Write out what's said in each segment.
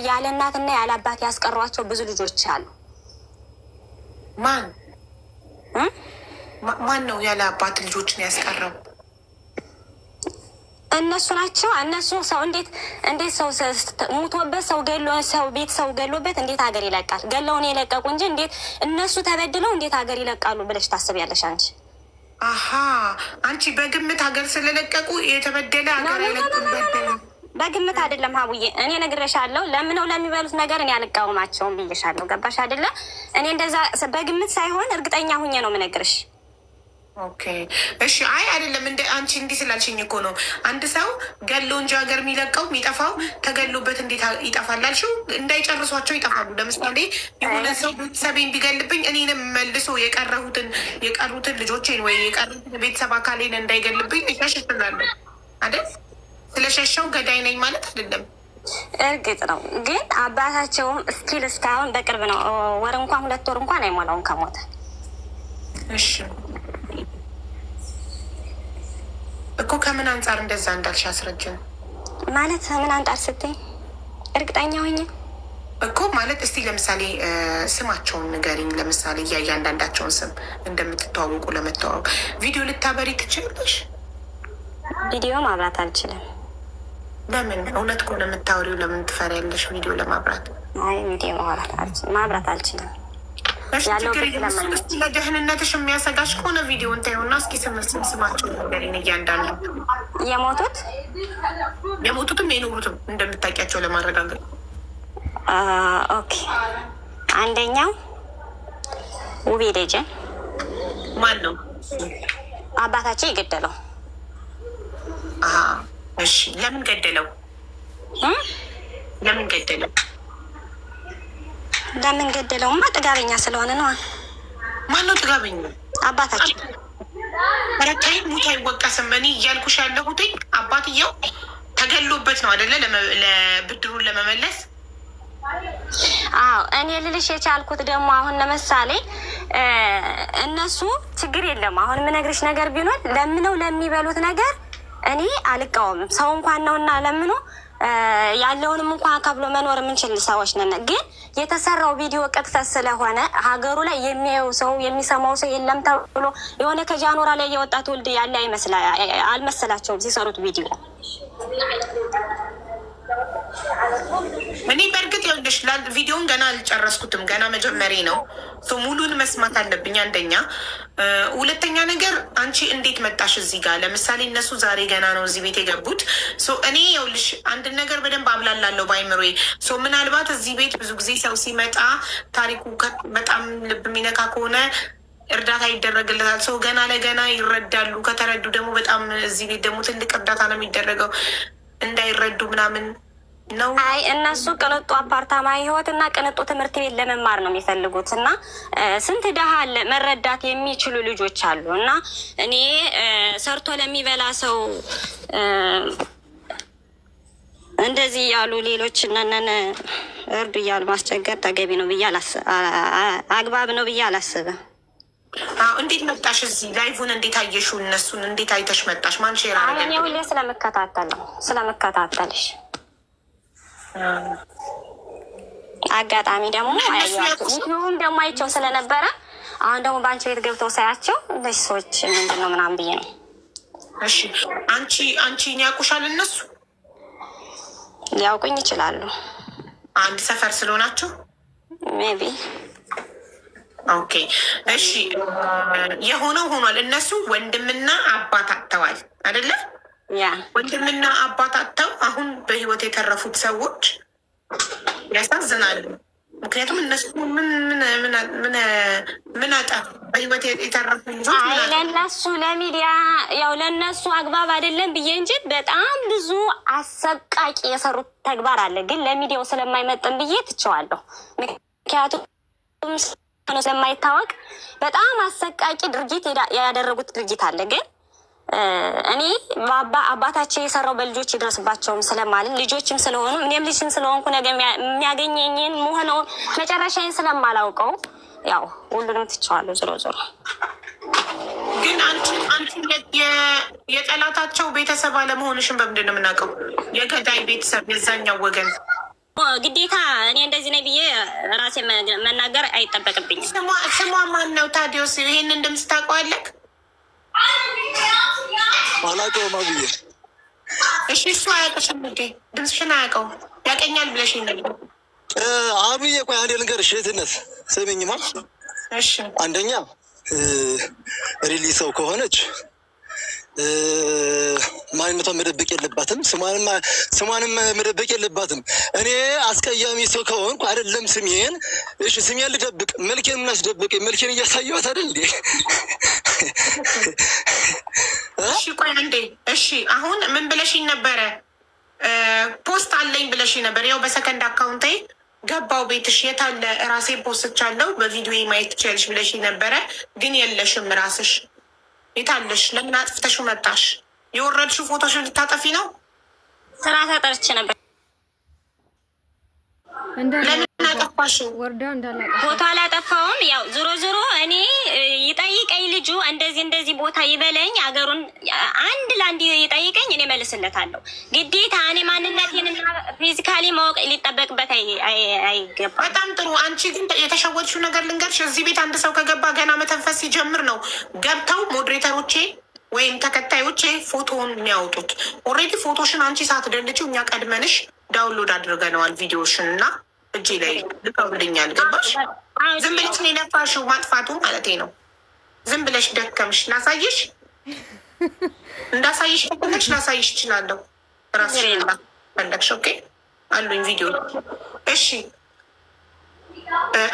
ያለ እናትና ያለ አባት ያስቀሯቸው ብዙ ልጆች አሉ። ማን ነው ያለ አባት ልጆችን ያስቀረው? እነሱ ናቸው። እነሱ ሰው እንዴት ሰው ሙቶበት ሰው ገሎ ሰው ቤት ሰው ገሎበት እንዴት ሀገር ይለቃል? ገለውን የለቀቁ እንጂ እንዴት እነሱ ተበድለው እንዴት ሀገር ይለቃሉ ብለሽ ታስቢያለሽ አንቺ? አሀ አንቺ በግምት ሀገር ስለለቀቁ የተበደለ ሀገር አይለቅም። በግምት አይደለም ሀቡዬ፣ እኔ ነግሬሻለሁ። ለምነው ለሚበሉት ነገር እኔ አልቃወማቸውም ብዬሻለሁ። ገባሽ አይደለ? እኔ እንደዛ በግምት ሳይሆን እርግጠኛ ሁኜ ነው የምነግርሽ። ኦኬ እሺ። አይ አይደለም፣ እንደ አንቺ እንዲህ ስላልሽኝ እኮ ነው። አንድ ሰው ገሎ እንጂ ሀገር የሚለቀው የሚጠፋው ተገሎበት እንዴት ይጠፋል አልሽው? እንዳይጨርሷቸው ይጠፋሉ። ለምሳሌ የሆነ ሰው ቤተሰቤን ቢገልብኝ እኔንም መልሶ የቀሩትን ልጆቼን ወይ የቀሩትን ቤተሰብ አካሌን እንዳይገልብኝ ሸሽ እላለሁ አይደል? ስለሸሸው ገዳይ ነኝ ማለት አይደለም። እርግጥ ነው ግን አባታቸውም ስቲል እስካሁን በቅርብ ነው ወር እንኳን 2 ወር እንኳን አይሞላውም ከሞተ። እሺ እኮ ከምን አንጻር እንደዛ እንዳልሽ አስረጅን። ማለት ምን አንጻር ስትይ እርግጠኛ ሆኜ እኮ ማለት እስቲ ለምሳሌ ስማቸውን ንገሪኝ። ለምሳሌ እያንዳንዳቸውን ስም እንደምትተዋወቁ ለመተዋወቅ ቪዲዮ ልታበሪ ትችላለሽ? ቪዲዮ ማብራት አልችልም። ለምን? እውነት ከሆነ የምታወሪው ለምን ትፈሪያለሽ ቪዲዮ ለማብራት? አይ ቪዲዮ ማብራት አልችልም። ለደህንነትሽ የሚያሰጋሽ ከሆነ ቪዲዮ እንታየውና እስኪ ስማቸው ነገሪን። እያንዳንዱ የሞቱትም የኖሩትም እንደምታውቂያቸው ለማረጋገጥ። ኦኬ አንደኛው ውቤ ደጀን። ማን ነው? አባታቸው የገደለው። እሺ ለምን ገደለው? ለምን ገደለው? ለምን ገደለውማ ጥጋበኛ ስለሆነ ነው። ማን ነው ጥጋበኛ? አባታቸው። ረታይ ሙት አይወቀስም። እኔ እያልኩሽ ያለሁት አባትየው ተገሎበት ነው አይደለ? ለብድሩን ለመመለስ። አዎ እኔ ልልሽ የቻልኩት ደግሞ አሁን ለምሳሌ እነሱ ችግር የለም። አሁን የምነግርሽ ነገር ቢኖር ለምነው ለሚበሉት ነገር እኔ አልቃወምም። ሰው እንኳን ነውና ለምኖ ያለውንም እንኳን ከብሎ መኖር የምንችል ሰዎች ነን። ግን የተሰራው ቪዲዮ ቅጥፈት ስለሆነ ሀገሩ ላይ የሚያየው ሰው የሚሰማው ሰው የለም ተብሎ የሆነ ከጃኖራ ላይ የወጣ ትውልድ ያለ አልመሰላቸውም ሲሰሩት ቪዲዮ። እኔ በእርግጥ ይኸውልሽ ቪዲዮን ገና አልጨረስኩትም፣ ገና መጀመሪያ ነው። ሙሉን መስማት አለብኝ አንደኛ። ሁለተኛ ነገር አንቺ እንዴት መጣሽ እዚህ ጋር? ለምሳሌ እነሱ ዛሬ ገና ነው እዚህ ቤት የገቡት። እኔ ይኸውልሽ አንድን ነገር በደንብ አብላላለሁ በአይምሮዬ። ምናልባት እዚህ ቤት ብዙ ጊዜ ሰው ሲመጣ ታሪኩ በጣም ልብ የሚነካ ከሆነ እርዳታ ይደረግለታል። ሰው ገና ለገና ይረዳሉ። ከተረዱ ደግሞ በጣም እዚህ ቤት ደግሞ ትልቅ እርዳታ ነው የሚደረገው። እንዳይረዱ ምናምን ነው። አይ እነሱ ቅንጡ አፓርታማ ህይወት እና ቅንጡ ትምህርት ቤት ለመማር ነው የሚፈልጉት። እና ስንት ድሃ አለ መረዳት የሚችሉ ልጆች አሉ። እና እኔ ሰርቶ ለሚበላ ሰው እንደዚህ ያሉ ሌሎች ነን እርዱ እያሉ ማስቸገር ተገቢ ነው ብዬ አግባብ ነው ብዬ አላስብም። እንዴት መጣሽ እዚህ? ላይቭን እንዴት አየሽው? እነሱን እንዴት አይተሽ መጣሽ? ማን ሼር አረገ? እኔ ሁሌ ስለመከታተልሽ አጋጣሚ ደግሞ ዩቲዩብም ደግሞ አይቸው ስለነበረ አሁን ደግሞ በአንቺ ቤት ገብተው ሳያቸው እንደዚህ ሰዎች ምንድን ነው ምናምን ብዬ ነው። እሺ አንቺን ያውቁሻል? እነሱ ሊያውቁኝ ይችላሉ። አንድ ሰፈር ስለሆናቸው ሜቢ። ኦኬ እሺ፣ የሆነው ሆኗል። እነሱ ወንድምና አባት አጥተዋል አይደለ? ያ ወንድምና አባት አጥተው አሁን በህይወት የተረፉት ሰዎች ያሳዝናሉ። ምክንያቱም እነሱ ምን አጠፉ? በህይወት የተረፉ ልጆች ለእነሱ ለሚዲያ ያው ለእነሱ አግባብ አይደለም ብዬ እንጂ በጣም ብዙ አሰቃቂ የሰሩት ተግባር አለ። ግን ለሚዲያው ስለማይመጥን ብዬ ትቸዋለሁ። ምክንያቱም ስለማይታወቅ በጣም አሰቃቂ ድርጊት ያደረጉት ድርጊት አለ። ግን እኔ አባታቸው የሰራው በልጆች ይድረስባቸውም ስለማልን ልጆችም ስለሆኑ እኔም ልጅም ስለሆንኩ ነገ የሚያገኘኝን መሆነውን መጨረሻዬን ስለማላውቀው ያው ሁሉንም ትቸዋለሁ። ዞሮ ዞሮ ግን አንቺ የጠላታቸው ቤተሰብ አለመሆንሽን በምንድን ነው የምናውቀው? የገዳይ ቤተሰብ የዛኛው ወገን ግዴታ እኔ እንደዚህ ነኝ ብዬ ራሴ መናገር አይጠበቅብኝም። ስሟ ማን ነው ታዲዮስ? ይሄንን ድምፅ ታውቀዋለህ? አላውቀውም አብዬ። እሺ እሱ አያውቅሽም እንዴ? ድምፅሽን አያውቀው ያቀኛል ብለሽ ነበር አብዬ። ቆይ አንዴ ልንገርሽ እህትነት ስሚኝማ። እሺ አንደኛ ሪሊ ሰው ከሆነች ማንነቷን መደበቅ የለባትም። ስሟንም መደበቅ የለባትም። እኔ አስቀያሚ ሰው ከሆንኩ አይደለም ስሜን፣ እሺ ስሜን ልደብቅ፣ መልኬን ምናስደብቅ? መልኬን እያሳየኋት አይደል እንዴ? እሺ ቆይ እንዴ። እሺ አሁን ምን ብለሽኝ ነበረ? ፖስት አለኝ ብለሽኝ ነበር። ያው በሰከንድ አካውንቴ ገባው ቤትሽ የት አለ ራሴ ፖስትቻለሁ በቪዲዮ ማየት ትችያለሽ ብለሽኝ ነበረ። ግን የለሽም ራስሽ የታለሽ? ለምን አጥፍተሽው መጣሽ? የወረድሽው ፎቶሽን ልታጠፊ ነው? ስራ ተጠርቼ ነበር። ለምን አጠፋሽው? ቦታ አላጠፋውም። ያው ዞሮ ዞሮ እኔ ይጠይቀኝ ልጁ እንደዚህ ቦታ ይበለኝ፣ አገሩን አንድ ለአንድ ይጠይቀኝ፣ እኔ መልስለታለሁ። ግዴታ እኔ ማንነቴንና ፊዚካሊ ማወቅ ሊጠበቅበት አይገባም። በጣም ጥሩ። አንቺ ግን የተሸወድሽው ነገር ልንገርሽ። እዚህ ቤት አንድ ሰው ከገባ ገና መተንፈስ ሲጀምር ነው ገብተው ሞዴሬተሮቼ ወይም ተከታዮቼ ፎቶውን የሚያወጡት። ኦልሬዲ ፎቶሽን አንቺ ሳትደልችው እኛ ቀድመንሽ ዳውንሎድ አድርገነዋል ቪዲዮሽን እና እጄ ላይ ልቀውልኛል። ገባሽ? ዝም ብለሽ ነው የለፋሽው ማጥፋቱ ማለት ነው። ዝም ብለሽ ደከምሽ። ላሳይሽ እንዳሳይሽ ፈለግሽ ላሳይሽ እችላለሁ። ራስሽ ፈለግሽ። ኦኬ አሉኝ ቪዲዮ። እሺ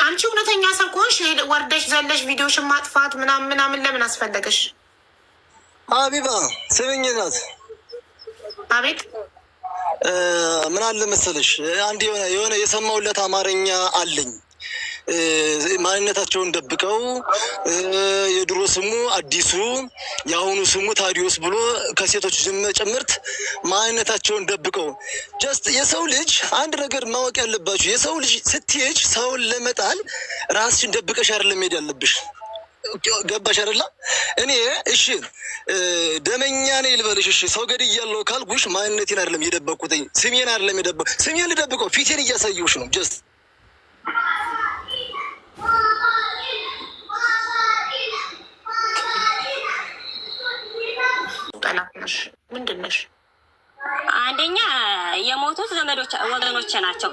አንቺ እውነተኛ ሰው ከሆንሽ ወርደሽ ዘለሽ ቪዲዮሽን ማጥፋት ምናምን ለምን አስፈለገሽ? ሀቢባ ስምኝ ናት። አቤት ምን አለ መሰለሽ፣ አንድ የሆነ የሰማሁለት አማርኛ አለኝ። ማንነታቸውን ደብቀው የድሮ ስሙ አዲሱ የአሁኑ ስሙ ታዲዮስ ብሎ ከሴቶች ጭምርት ማንነታቸውን ደብቀው ጀስት የሰው ልጅ አንድ ነገር ማወቅ ያለባችሁ፣ የሰው ልጅ ስትሄጅ ሰውን ለመጣል ራስሽን ደብቀሽ አይደለም መሄድ ያለብሽ። ገባሽ አይደለ? እኔ እሺ ደመኛ ነኝ ልበልሽ። እሺ ሰው ገድያለሁ ካልኩሽ ማንነቴን አይደለም የደበቅኩትኝ፣ ስሜን አይደለም የደበቅኩት። ስሜን ልደብቀው ፊቴን እያሳየሁሽ ነው። ጀስት ጠላት ነሽ። ምንድን ነሽ? አንደኛ የሞቱት ዘመዶች ወገኖች ናቸው።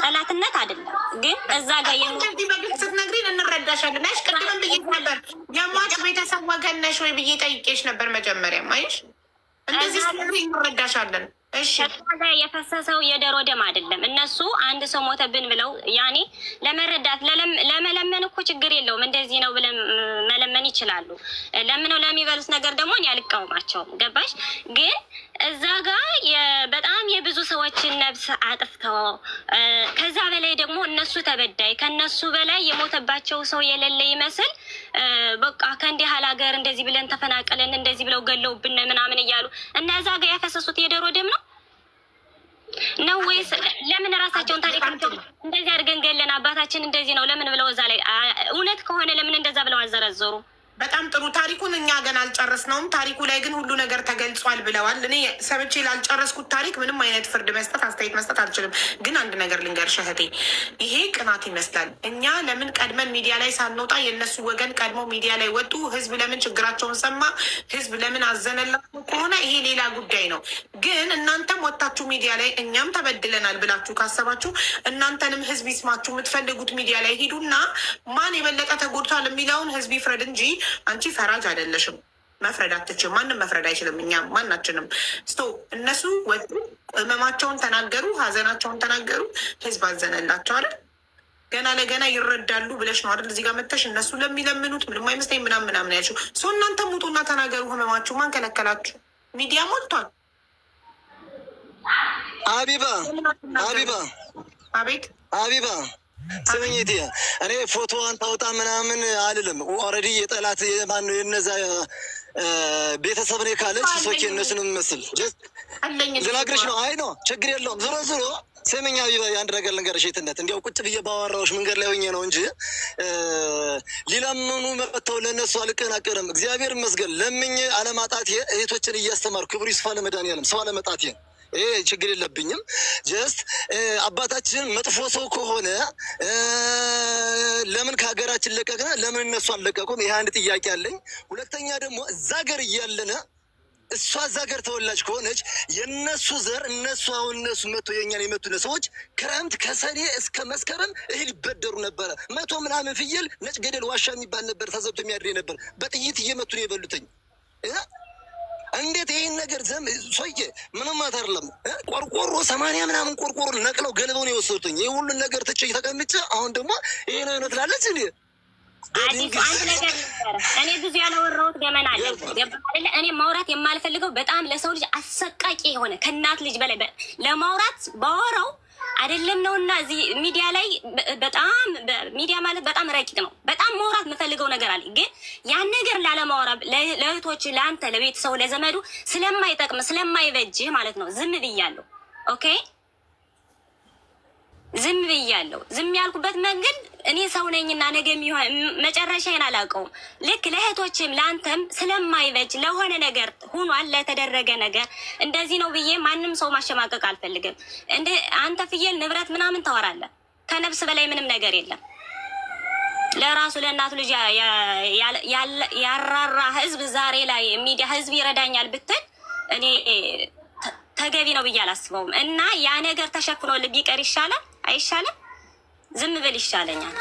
ጠላትነት አይደለም። ግን እዛ ጋር እንደዚህ በግልጽ ስትነግሪን እንረዳሻለን። አይሽ ቅድምም ብዬሽ ነበር የሟች ቤተሰብ ወገን ነሽ ወይ ብዬ ጠይቄሽ ነበር መጀመሪያም። አይሽ እንደዚህ ስትነግሪን እንረዳሻለን። እሺ የፈሰሰው የደሮ ደም አይደለም። እነሱ አንድ ሰው ሞተብን ብለው ያኔ ለመረዳት ለመለመን እኮ ችግር የለውም። እንደዚህ ነው ብለን መለመን ይችላሉ። ለምነው ለሚበሉት ነገር ደግሞ እኔ አልቃወማቸውም። ገባሽ? ግን እዛ ጋር በጣም የብዙ ሰዎችን ነብስ አጥፍተው ከዛ በላይ ደግሞ እነሱ ተበዳይ ከነሱ በላይ የሞተባቸው ሰው የሌለ ይመስል በቃ ከእንዲህ ያህል ሀገር እንደዚህ ብለን ተፈናቀለን እንደዚህ ብለው ገለውብን ምናምን እያሉ እና እዛ ጋር ያፈሰሱት የደሮ ደም ነው ወይስ ለምን ራሳቸውን ታሪክ እንደዚህ አድርገን ገለን አባታችን እንደዚህ ነው ለምን ብለው እዛ ላይ እውነት ከሆነ ለምን እንደዛ ብለው አዘረዘሩ? በጣም ጥሩ። ታሪኩን እኛ ገና አልጨረስነውም። ታሪኩ ላይ ግን ሁሉ ነገር ተገልጿል ብለዋል። እኔ ሰምቼ ላልጨረስኩት ታሪክ ምንም አይነት ፍርድ መስጠት አስተያየት መስጠት አልችልም። ግን አንድ ነገር ልንገርሽ እህቴ፣ ይሄ ቅናት ይመስላል። እኛ ለምን ቀድመን ሚዲያ ላይ ሳንወጣ የእነሱ ወገን ቀድሞ ሚዲያ ላይ ወጡ? ህዝብ ለምን ችግራቸውን ሰማ? ህዝብ ለምን አዘነላቸው ከሆነ ይሄ ሌላ ጉዳይ ነው። ግን እናንተም ወጥታችሁ ሚዲያ ላይ እኛም ተበድለናል ብላችሁ ካሰባችሁ እናንተንም ህዝብ ይስማችሁ የምትፈልጉት ሚዲያ ላይ ሂዱና ማን የበለጠ ተጎድቷል የሚለውን ህዝብ ይፍረድ እንጂ አንቺ ፈራጅ አይደለሽም። መፍረድ አትችም። ማንም መፍረድ አይችልም። እኛ ማናችንም እነሱ ወጡ፣ ህመማቸውን ተናገሩ፣ ሀዘናቸውን ተናገሩ፣ ህዝብ አዘነላቸው አይደል? ገና ለገና ይረዳሉ ብለሽ ነው አይደል? እዚህ ጋር መተሽ እነሱ ለሚለምኑት ምንም አይመስለኝ ምናምን ያልሽው ሰው እናንተ ሙጡና ተናገሩ ህመማችሁ። ማን ከለከላችሁ? ሚዲያ ሞልቷል። ሀቢባ አቤት ሀቢባ ስምኝ እትዬ፣ እኔ ፎቶዋን ታውጣ ምናምን አልልም። ኦልሬዲ የጠላት ማነው የነዛ ቤተሰብ ነው ካለች ሶኬ እነሱን መስል ልነግርሽ ነው። አይ ነው ችግር የለውም። ዞሮ ዞሮ ስምኝ ሀቢባ፣ የአንድ ነገር ልንገርሽ። የትነት እንዲያው ቁጭ ብዬ ባወራዎች መንገድ ላይ ሆኜ ነው እንጂ ሊለምኑ መጥተው ለእነሱ አልቀናቀንም። እግዚአብሔር ይመስገን ለምኜ አለማጣቴ እህቶችን እያስተማሩ ክብሩ ይስፋ ለመድኃኒዓለም ሰው አለመጣቴ ይሄ ችግር የለብኝም። ጀስት አባታችን መጥፎ ሰው ከሆነ ለምን ከሀገራችን ለቀቅና ለምን እነሱ አልለቀቁም? ይሄ አንድ ጥያቄ አለኝ። ሁለተኛ ደግሞ እዛ ሀገር እያለነ እሷ እዛ ሀገር ተወላጅ ከሆነች የእነሱ ዘር እነሱ መቶ የኛን የመቱ ሰዎች ክረምት ከሰኔ እስከ መስከረም እህል ይበደሩ ነበረ። 100 ምናምን ፍየል ነጭ ገደል ዋሻ የሚባል ነበር ተዘብቶ የሚያድር ነበር። በጥይት እየመቱ ነው የበሉትኝ። እንዴት ይህን ነገር ሰውዬ ምንም አይደለም። ቆርቆሮ 80 ምናምን ቆርቆሮ ነቅለው ገለበው ነው የወሰዱትኝ። ይህ ሁሉን ነገር ትቼ ተቀምጬ አሁን ደግሞ ይሄ ነው ትላለች እንዴ? አንድ ነገር እኔ ብዙ ያላወራሁት ገመና አለ። እኔ ማውራት የማልፈልገው በጣም ለሰው ልጅ አሰቃቂ የሆነ ከእናት ልጅ በላይ ለማውራት ባወራው አይደለም ነውና እዚህ ሚዲያ ላይ በጣም ሚዲያ ማለት በጣም ረቂቅ ነው። በጣም ማውራት የምፈልገው ነገር አለ። ግን ያን ነገር ላለማውራት ለእህቶች፣ ለአንተ፣ ለቤተሰቡ፣ ለዘመዱ ስለማይጠቅም ስለማይበጅ ማለት ነው ዝም ብያለሁ። ኦኬ ዝም ብያለሁ። ዝም ያልኩበት መንገድ እኔ ሰው ነኝና ነገ የሚሆን መጨረሻዬን አላውቀውም። ልክ ለእህቶችም ለአንተም ስለማይበጅ ለሆነ ነገር ሆኗል፣ ለተደረገ ነገር እንደዚህ ነው ብዬ ማንም ሰው ማሸማቀቅ አልፈልግም። እንደ አንተ ፍየል ንብረት ምናምን ታወራለህ። ከነፍስ በላይ ምንም ነገር የለም። ለራሱ ለእናቱ ልጅ ያራራ ህዝብ ዛሬ ላይ ሚዲያ ህዝብ ይረዳኛል ብትል እኔ ተገቢ ነው ብዬ አላስበውም። እና ያ ነገር ተሸፍኖልህ ቢቀር ይሻላል አይሻልም? ዝም ብል ይሻለኛል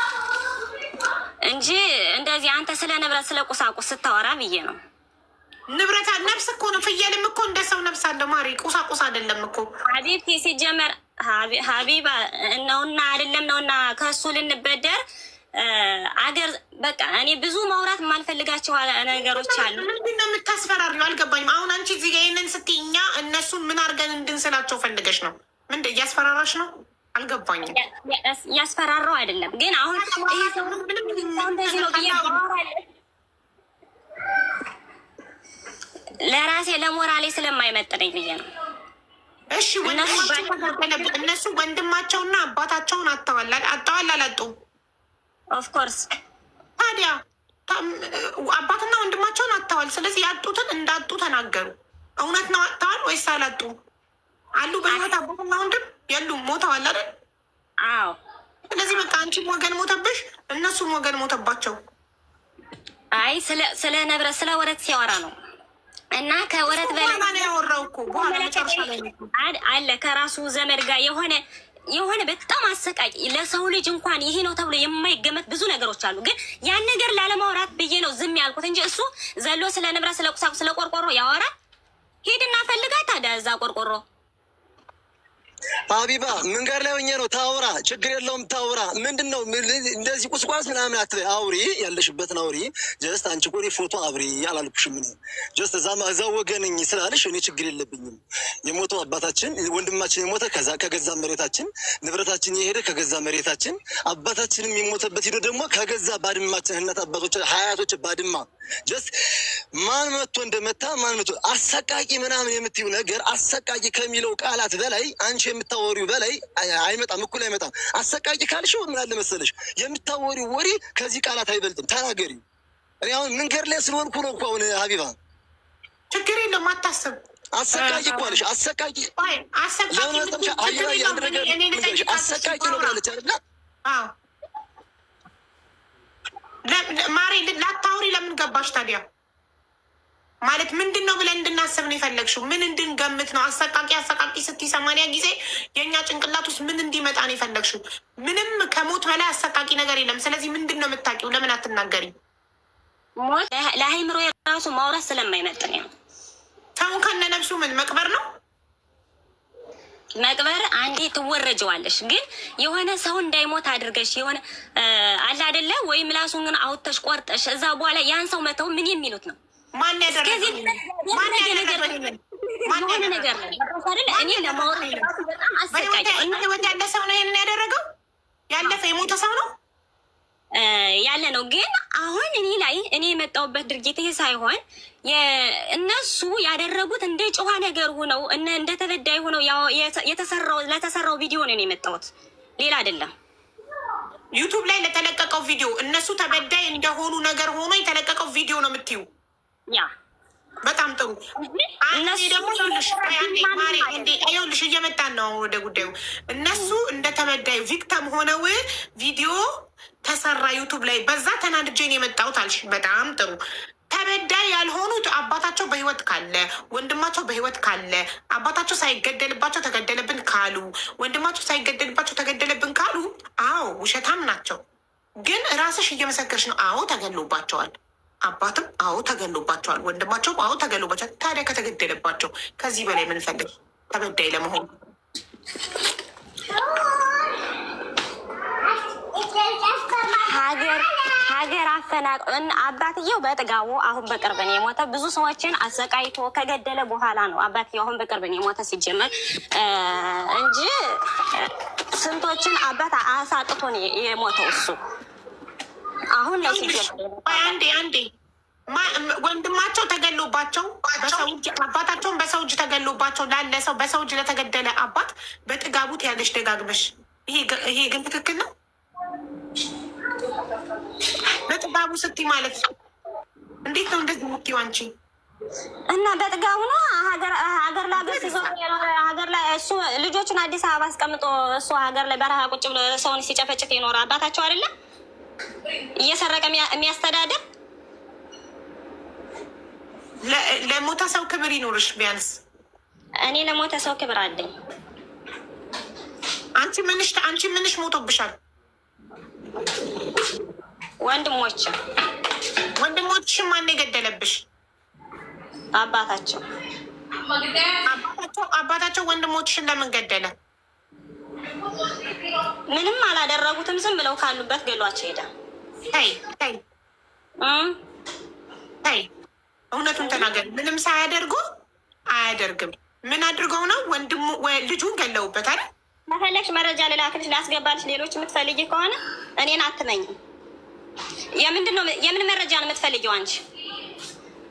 እንጂ እንደዚህ አንተ ስለ ንብረት ስለ ቁሳቁስ ስታወራ ብዬ ነው። ንብረት ነፍስ እኮ ነው። ፍየልም እኮ እንደ ሰው ነፍስ አለው ማሪ፣ ቁሳቁስ አይደለም እኮ ሀቢብቲ። ሲጀመር ሀቢባ ነውና አይደለም ነውና ከሱ ልንበደር አገር በቃ እኔ ብዙ ማውራት የማልፈልጋቸው ነገሮች አሉ። ምንድን ነው የምታስፈራሪው? አልገባኝም። አሁን አንቺ እዚህ ጋ ይህንን ስትይ እኛ እነሱን ምን አድርገን እንድንስላቸው ፈልገሽ ነው? ምንድን እያስፈራራሽ ነው? አልገባኝም። እያስፈራራው አይደለም ግን አሁን ይሄ ሰው እንደዚህ ነው ብዬ ለራሴ ለሞራሌ ስለማይመጥነኝ ብዬ ነው። እሺ እነሱ ወንድማቸውና አባታቸውን አጥተዋል አላጡም? ኦፍኮርስ ታዲያ አባትና ወንድማቸውን አጥተዋል። ስለዚህ ያጡትን እንዳጡ ተናገሩ። እውነት ነው አጥተዋል ወይስ አላጡም? አሉ በህይወት አባትና ወንድም የሉም፣ ሞተዋል አይደል? አዎ። ስለዚህ በቃ አንቺም ወገን ሞተብሽ፣ እነሱም ወገን ሞተባቸው። አይ ስለ ንብረት ስለ ወረት ሲያወራ ነው እና ከወረት በላይ ነው ያወራው እኮ በኋላ መጨረሻ ላይ አለ ከራሱ ዘመድ ጋር የሆነ በጣም አሰቃቂ ለሰው ልጅ እንኳን ይሄ ነው ተብሎ የማይገመት ብዙ ነገሮች አሉ። ግን ያን ነገር ላለማውራት ብዬ ነው ዝም ያልኩት እንጂ እሱ ዘሎ ስለ ንብረት ስለ ቁሳቁስ ስለ ቆርቆሮ ያወራል። ሂድና ፈልጋት ታዲያ እዛ ቆርቆሮ ሀቢባ መንገድ ላይ ሆኜ ነው ታውራ፣ ችግር የለውም ታውራ። ምንድን ነው እንደዚህ ቁስቋስ ምናምን አትበይ፣ አውሪ፣ ያለሽበትን አውሪ። ጀስት አንቺ እኮ እኔ ፎቶ አብሪ አላልኩሽም። እኔ ጀስት እዛ ወገንኝ ስላለሽ እኔ ችግር የለብኝም። የሞተው አባታችን ወንድማችን የሞተ ከገዛ መሬታችን፣ ንብረታችን የሄደ ከገዛ መሬታችን፣ አባታችንም የሞተበት ሄዶ ደግሞ ከገዛ ባድማችን፣ እናት አባቶች ሀያቶች ባድማ። ጀስት ማን መጥቶ እንደመታ ማን መጥቶ አሰቃቂ ምናምን የምትይው ነገር አሰቃቂ ከሚለው ቃላት በላይ አንቺ የምታወሪው በላይ አይመጣም፣ እኩል አይመጣም። አሰቃቂ ካልሽው ምን አለ መሰለሽ የምታወሪው ወሬ ከዚህ ቃላት አይበልጥም። ተናገሪው። እኔ አሁን መንገድ ላይ ስለሆንኩ ነው እኮ አሁን ሀቢባ። ችግር የለም አታስብ። አሰቃቂ እኮ አለሽ። አሰቃቂ ለምን መሰለሽ ሀቢባ አንድ ነገር አሰቃቂ ነው ብላለች አይደል? ማሬ ላታውሪ ለምን ገባሽ ታዲያ? ማለት ምንድን ነው ብለን እንድናስብ ነው የፈለግሽው? ምን እንድንገምት ነው? አሰቃቂ ስትይ 80 ጊዜ የእኛ ጭንቅላት ውስጥ ምን እንዲመጣ ነው የፈለግሽው? ምንም ከሞት በላይ አሰቃቂ ነገር የለም። ስለዚህ ምንድን ነው የምታውቂው? ለምን አትናገሪ? ለአይምሮ የራሱ ማውራት ስለማይመጥን ነው። ሰውን ከነነብሱ ምን መቅበር ነው? መቅበር አንዴ ትወረጀዋለሽ። ግን የሆነ ሰው እንዳይሞት አድርገሽ የሆነ አለ አይደለ ወይ ምላሱን ግን አውጥተሽ ቆርጠሽ እዛ በኋላ ያን ሰው መተው ምን የሚሉት ነው? ማን ያደረገ ነገር እኔ ለማውራት በጣም አሰቃቂ ህይወት ያለ ሰው ነው ይሄንን ያደረገው። ያለፈ የሞተ ሰው ነው ያለ ነው። ግን አሁን እኔ የመጣሁበት ድርጊት ይሄ ሳይሆን እነሱ ያደረጉት እንደ ጨዋ ነገር ሆነው እንደ ተበዳይ ሆነው ለተሰራው ቪዲዮ ነው የመጣሁት፣ ሌላ አይደለም። ዩቱብ ላይ ለተለቀቀው ቪዲዮ እነሱ ተበዳይ እንደሆኑ ነገር ሆኖ የተለቀቀው ቪዲዮ ነው የምትዩ? ያ በጣም ጥሩ። እነሱ ደግሞ ይኸውልሽ እየመጣን ነው ወደ ጉዳዩ። እነሱ እንደ ተበዳዩ ቪክተም ሆነው ቪዲዮ ተሰራ ዩቱብ ላይ፣ በዛ ተናድጄን የመጣሁት አልሽ። በጣም ጥሩ። ተበዳይ ያልሆኑት አባታቸው በህይወት ካለ፣ ወንድማቸው በህይወት ካለ፣ አባታቸው ሳይገደልባቸው ተገደለብን ካሉ፣ ወንድማቸው ሳይገደልባቸው ተገደለብን ካሉ፣ አዎ ውሸታም ናቸው። ግን ራስሽ እየመሰከርሽ ነው። አዎ ተገሎባቸዋል። አባትም አዎ ተገሎባቸዋል። ወንድማቸውም አዎ ተገሎባቸዋል። ታዲያ ከተገደለባቸው ከዚህ በላይ ምን ፈልግ ተበዳይ ለመሆን? ሀገር አፈናቅን አባትየው በጥጋቡ አሁን በቅርብ ነው የሞተ። ብዙ ሰዎችን አሰቃይቶ ከገደለ በኋላ ነው አባትየው አሁን በቅርብ ነው የሞተ ሲጀመር እንጂ ስንቶችን አባት አሳጥቶ ነው የሞተው እሱ። አሁን ነው አንዴ ወንድማቸው ተገሎባቸው በሰው እጅ፣ አባታቸውን በሰው እጅ ተገሎባቸው ላለ ሰው በሰው እጅ ለተገደለ አባት በጥጋቡት ያለሽ ደጋግመሽ፣ ይሄ ግን ትክክል ነው? በጥጋቡ ስትይ ማለት እንዴት ነው እንደዚህ የምትይው አንቺ? እና በጥጋቡ ነው ሀገር ለሀገር ሲዞ ሀገር ላይ እሱ ልጆቹን አዲስ አበባ አስቀምጦ እሱ ሀገር ላይ በረሃ ቁጭ ብሎ ሰውን ሲጨፈጭፍ የኖረ አባታቸው አይደለም እየሰረቀ የሚያስተዳድር። ለሞተ ሰው ክብር ይኖርሽ ቢያንስ። እኔ ለሞተ ሰው ክብር አለኝ። አንቺ ምንሽ ሞቶብሻል? ወንድሞችሽን ማን የገደለብሽ? አባታቸው ወንድሞችሽን ለምን ገደለ? ምንም አላደረጉትም። ዝም ብለው ካሉበት ገሏቸው ሄደ። ተይ እውነቱን ተናገር። ምንም ሳያደርጉ አያደርግም። ምን አድርገው ነው? ልጁን ገለውበት አይደል? ከፈለግሽ መረጃ ልላክልሽ፣ ላስገባልሽ። ሌሎች የምትፈልጊ ከሆነ እኔን አትመኝም። የምን መረጃ ነው የምትፈልጊው?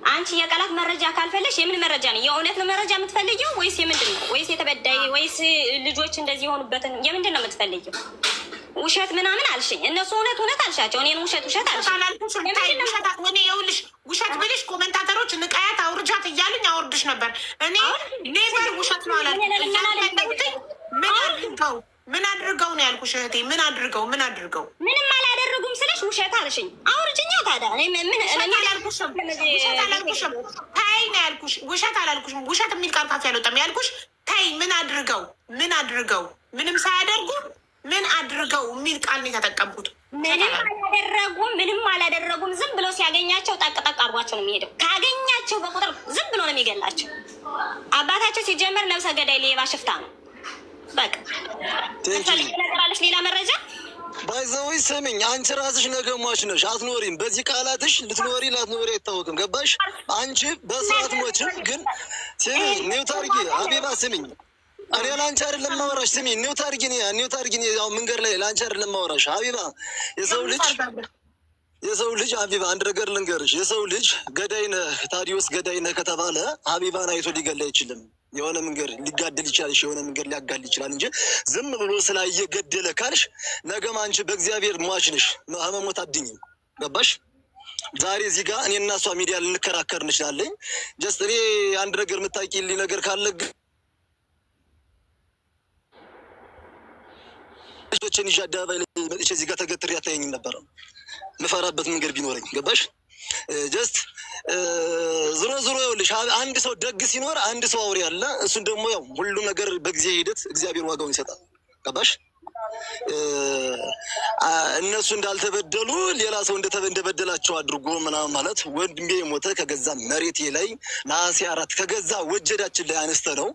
አንቺ የቃላት መረጃ ካልፈለግሽ የምን መረጃ ነው? የእውነት ነው መረጃ የምትፈልጊው ወይስ የምንድን ነው? ወይስ የተበዳይ ወይስ ልጆች እንደዚህ የሆኑበትን የምንድን ነው የምትፈልጊው? ውሸት ምናምን አልሽኝ። እነሱ እውነት አልሻቸው። እኔን ውሸት አልሽኝ። ይኸውልሽ ውሸት ብልሽ ኮሜንታተሮች ንቃያት አውርጃት እያሉኝ አወርድሽ ነበር። እኔ ኔቨር ውሸት ነው አላልኩም። ምን አድርገው ነው ያልኩሽ እህቴ። ምን አድርገው ምንም አላደረጉም ስልሽ ውሸት አልሽኝ። አውርጅኛ ታዲያ አላልኩሽም። ተይ ነው ያልኩሽ። ውሸት አላልኩሽም። ውሸት የሚል ቃል ካፍ ያልወጣም ያልኩሽ። ተይ ምን አድርገው ምንም ሳያደርጉ ምን አድርገው የሚል ቃል ነው የተጠቀምኩት። ምንም አላደረጉም። ዝም ብሎ ሲያገኛቸው ጠቅጠቅ አርጓቸው ነው የሚሄደው። ካገኛቸው በቁጥር ዝም ብሎ ነው የሚገላቸው። አባታቸው ሲጀመር ነብሰ ገዳይ ሌባ ሽፍታ ነው። በቃ ነገራለች። ሌላ መረጃ ባይዘዊ ስሚኝ፣ አንቺ ራስሽ ነገ ሟች ነሽ፣ አትኖሪም። በዚህ ቃላትሽ ልትኖሪ ላትኖሪ አይታወቅም። ገባሽ? አንቺ በሰዓት ሞችም ግን ስሚኝ፣ ኒውት አድርጊ ሀቢባ ስሚኝ፣ እኔ ለአንቺ አይደለም ማወራሽ። ስሚኝ፣ ኒውት አድርጊ ያው መንገድ ላይ ለአንቺ አይደለም ማወራሽ ሀቢባ። የሰው ልጅ ሀቢባ አንድ ነገር ልንገርሽ፣ የሰው ልጅ ገዳይ ነህ ታዲዮስ ገዳይ ነህ ከተባለ ሀቢባን አይቶ ሊገላ አይችልም። የሆነ መንገድ ሊጋደል ይችላል፣ የሆነ መንገድ ሊያጋል ይችላል እንጂ ዝም ብሎ ስላየ ገደለ ካልሽ ነገም አንቺ በእግዚአብሔር ሟች ነሽ፣ መሞት አድኝም። ገባሽ? ዛሬ እዚህ ጋር እኔ እና እሷ ሚዲያ ልንከራከር እንችላለን። ጀስት እኔ አንድ ነገር የምታውቂልኝ ነገር ካለ ችን ይዤ አደባባይ ላይ መጥቼ እዚህ ጋር ተገትሬ አታየኝም ነበረ። ምፈራበት መንገድ ቢኖረኝ ገባሽ? ጀስት ዝሮ ይኸውልሽ አንድ ሰው ደግ ሲኖር አንድ ሰው አውሬ አለ። እሱን ደግሞ ያው ሁሉም ነገር በጊዜ ሂደት እግዚአብሔር ዋጋውን ይሰጣል። ገባሽ? እነሱ እንዳልተበደሉ ሌላ ሰው እንደበደላቸው አድርጎ ምናምን ማለት ወንድሜ የሞተ ከገዛ መሬቴ ላይ ነሐሴ 4 ከገዛ ወጀዳችን ላይ አነስተ ነው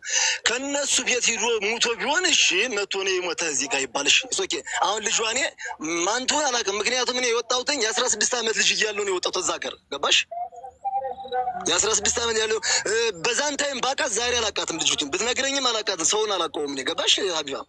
ከነሱ ቤት ሂዶ ሙቶ ቢሆን እሺ መቶ ነው የሞተ እዚህ ጋር ይባልሽ ኦኬ። አሁን ልጇ እኔ ማንቱ አላውቅም። ምክንያቱም እኔ የወጣሁትኝ የ16 ዓመት ልጅ እያለሁ ነው የወጣሁት እዛ ሀገር። ገባሽ? የ16 ዓመት ያለው በዛን ታይም ባቃት ዛሬ አላውቃትም። ልጅቱን ብትነግረኝም አላውቃትም። ሰውን አላውቀውም እኔ። ገባሽ ሀቢባ?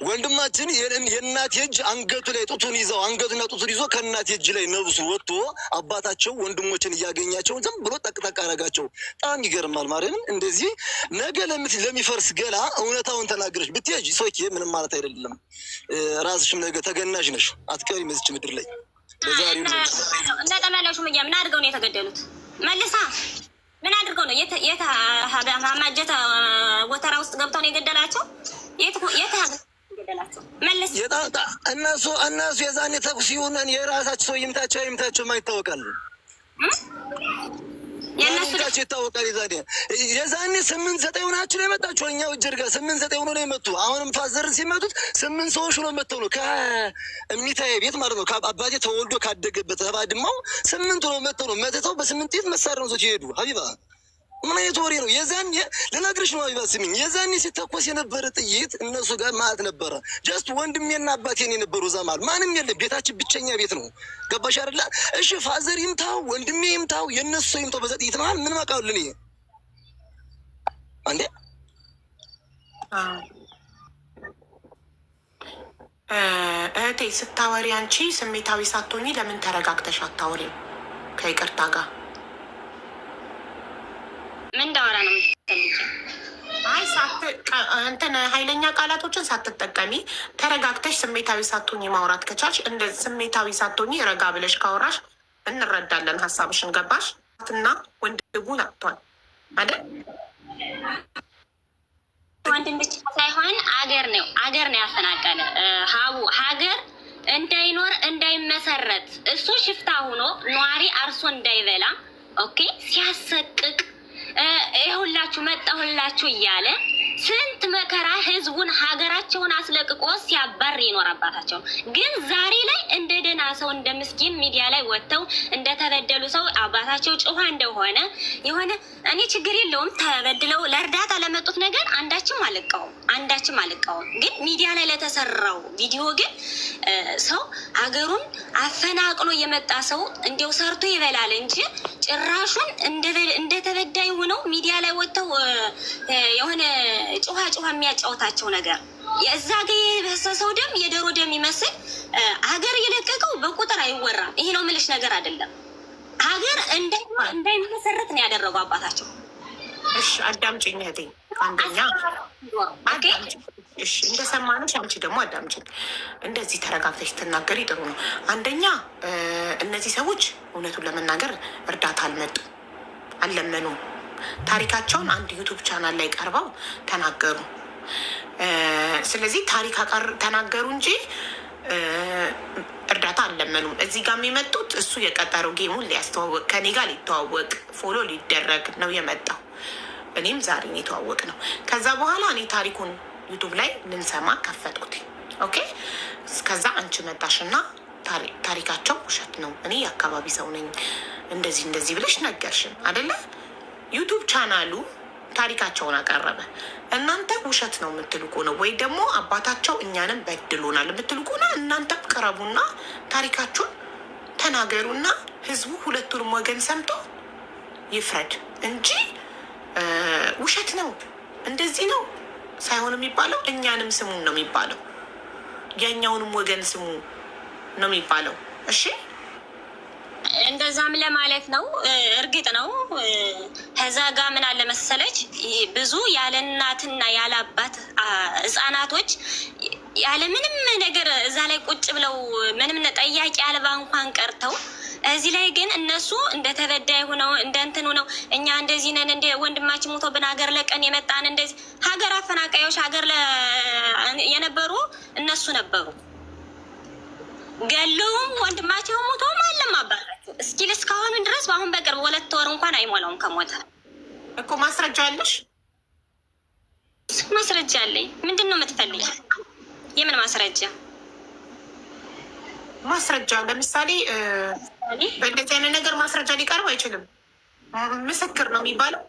ወንድማችን የእናት እጅ አንገቱ ላይ ጡቱን ይዘው አንገቱና ጡቱን ይዞ ከእናት እጅ ላይ ነብሱ ወጥቶ አባታቸው ወንድሞችን እያገኛቸው ዝም ብሎ ጠቅጠቅ አረጋቸው። በጣም ይገርማል። ማርያምን እንደዚህ ነገ ለሚፈርስ ገላ እውነታውን ተናገረች ብትሄጂ ሶኬ ምንም ማለት አይደለም። ራስሽም ነገ ተገናሽ ነሽ፣ አትቀሪም እዚች ምድር ላይ። በዛሬው እንደተመለሹ ምን አድርገው ነው የተገደሉት? መልሳ ምን አድርገው ነው የት ማጀት ጎተራ ውስጥ ገብተው ነው የገደላቸው? የት ገደላቸው? መልስ እነሱ የዛኔ ተኩስ ይሁን የራሳቸው ሰው ይምታቸው ማይታወቃል። የነሱቸው ይታወቃል። የዛኔ 8-9 ሆናችሁ ነው የመጣችሁ። እኛው እጅርጋ 8-9 ሆኖ ነው የመጡ። አሁንም ፋዘርን ሲመጡት 8 ሰዎች ነው መጥተው ነው ከሚታየ ቤት ማለት ነው ከአባቴ ተወልዶ ካደገበት ባድማው 8 ነው መጥተው ነው መጥተው በ8 ቤት መሳሪያ ነው ይሄዱ። ሀቢባ ምን አይነት ወሬ ነው? የዛኔ ልነግርሽ ነው ሀቢባ ስሚኝ፣ የዛኔ ሲተኮስ የነበረ ጥይት እነሱ ጋር ማለት ነበረ። ጀስት ወንድሜና አባቴን የነበሩ እዛ ማለት ማንም የለም። ቤታችን ብቸኛ ቤት ነው። ገባሽ አይደለ? እሺ ፋዘር ይምታው ወንድሜ ይምታው የነሱ ይምታው በዛ ጥይት ማለት ምን ማቃውልን ይሄ አንዴ እህቴ ስታወሪ አንቺ ስሜታዊ ሳትሆኚ ለምን ተረጋግተሽ አታወሪም? ከይቅርታ ጋር ምን እንዳወራ ነው የምትፈልጊው? አይ እንትን ኃይለኛ ቃላቶችን ሳትጠቀሚ ተረጋግተሽ ስሜታዊ ሳትሆኚ ማውራት ከቻልሽ፣ እንደ ስሜታዊ ሳትሆኚ ረጋ ብለሽ ካወራሽ እንረዳለን ሀሳብሽን። ገባሽ? እና ወንድሙን አጥቷል አይደል? ወንድም ብቻ ሳይሆን አገር ነው ያፈናቀለ። ሀገር እንዳይኖር እንዳይመሰረት እሱ ሽፍታ ሆኖ ነዋሪ አርሶ እንዳይበላ ኦኬ ሲያሰቅቅ ይሁላችሁ መጣሁላችሁ እያለ ስንት መከራ ህዝቡን ሀገራቸውን አስለቅቆ ሲያባር ይኖር አባታቸው። ግን ዛሬ ላይ እንደ ደህና ሰው እንደ ምስኪን ሚዲያ ላይ ወጥተው እንደተበደሉ ሰው አባታቸው ጭኋ እንደሆነ የሆነ እኔ ችግር የለውም ተበድለው ለእርዳታ ለመጡት ነገር አንዳችም አልቃወም። ግን ሚዲያ ላይ ለተሰራው ቪዲዮ ግን ሰው ሀገሩን አፈናቅሎ የመጣ ሰው እንዲያው ሰርቶ ይበላል እንጂ ጭራሹን እንደተበዳይ ሆነው ሚዲያ ላይ ወጥተው የሆነ ጩሃ የሚያጫወታቸው ነገር የዛ ጋ የፈሰሰው ደም የዶሮ ደም ይመስል ሀገር የለቀቀው በቁጥር አይወራም። ይሄ ነው ምልሽ ነገር አይደለም። ሀገር እንዳይመሰረት ነው ያደረገው አባታቸው። እሺ አዳምጪኝ እህቴ። አንደኛ እሺ እንደሰማነሽ አንቺ ደግሞ አዳምጪኝ። እንደዚህ ተረጋግተሽ ትናገሪ ጥሩ ነው። አንደኛ እነዚህ ሰዎች እውነቱን ለመናገር እርዳታ አልለመኑም። ታሪካቸውን አንድ ዩቱብ ቻናል ላይ ቀርበው ተናገሩ። ስለዚህ ታሪክ ተናገሩ እንጂ እርዳታ አልለመኑም። እዚህ ጋር የሚመጡት እሱ የቀጠረው ጌሙን ሊያስተዋወቅ ከኔ ጋር ሊተዋወቅ ፎሎ ሊደረግ ነው የመጣው። እኔም ዛሬ የተዋወቅ ነው። ከዛ በኋላ እኔ ታሪኩን ዩቱብ ላይ ልንሰማ ከፈትኩት። ኦኬ ከዛ አንቺ መጣሽና ታሪካቸው ውሸት ነው፣ እኔ የአካባቢ ሰው ነኝ እንደዚህ ብለሽ ነገርሽን አደለ? ዩቱብ ቻናሉ ታሪካቸውን አቀረበ። እናንተ ውሸት ነው የምትሉ ከሆነ ወይ ደግሞ አባታቸው እኛንም በድሎናል የምትሉ ከሆነ እናንተም ቅረቡና ታሪካችሁን ተናገሩና ህዝቡ ሁለቱንም ወገን ሰምቶ ይፍረድ እንጂ ውሸት ነው እንደዚህ ነው ሳይሆን የሚባለው እኛንም ስሙን ነው የሚባለው፣ ያኛውንም ወገን ስሙ ነው የሚባለው። እሺ እንደዛም ለማለት ነው። እርግጥ ነው ከዛ ጋር ምን አለ መሰለች ብዙ ያለ እናትና ያለ አባት ህጻናቶች ያለ ምንም ነገር እዛ ላይ ቁጭ ብለው ምንም ጠያቂ አልባ እንኳን ቀርተው እዚህ ላይ ግን እነሱ እንደ ተበዳይ ሆነው እንደ እንትን ሆነው እኛ እንደዚህ ነን እንደ ወንድማችን ሞቶብን ሀገር ለቀን የመጣን እንደዚህ ሀገር አፈናቃዮች ሀገር የነበሩ እነሱ ነበሩ። ገለውም ወንድማቸው ሞቶም አለም አባታቸው እስኪል እስካሁን ድረስ በአሁን በቅርብ 2 ወር እንኳን አይሞላውም ከሞተ እኮ። ማስረጃ አለሽ? ማስረጃ አለኝ። ምንድን ነው የምትፈልጊ? የምን ማስረጃ? ማስረጃ ለምሳሌ በእንደዚህ አይነት ነገር ማስረጃ ሊቀርብ አይችልም። ምስክር ነው የሚባለው።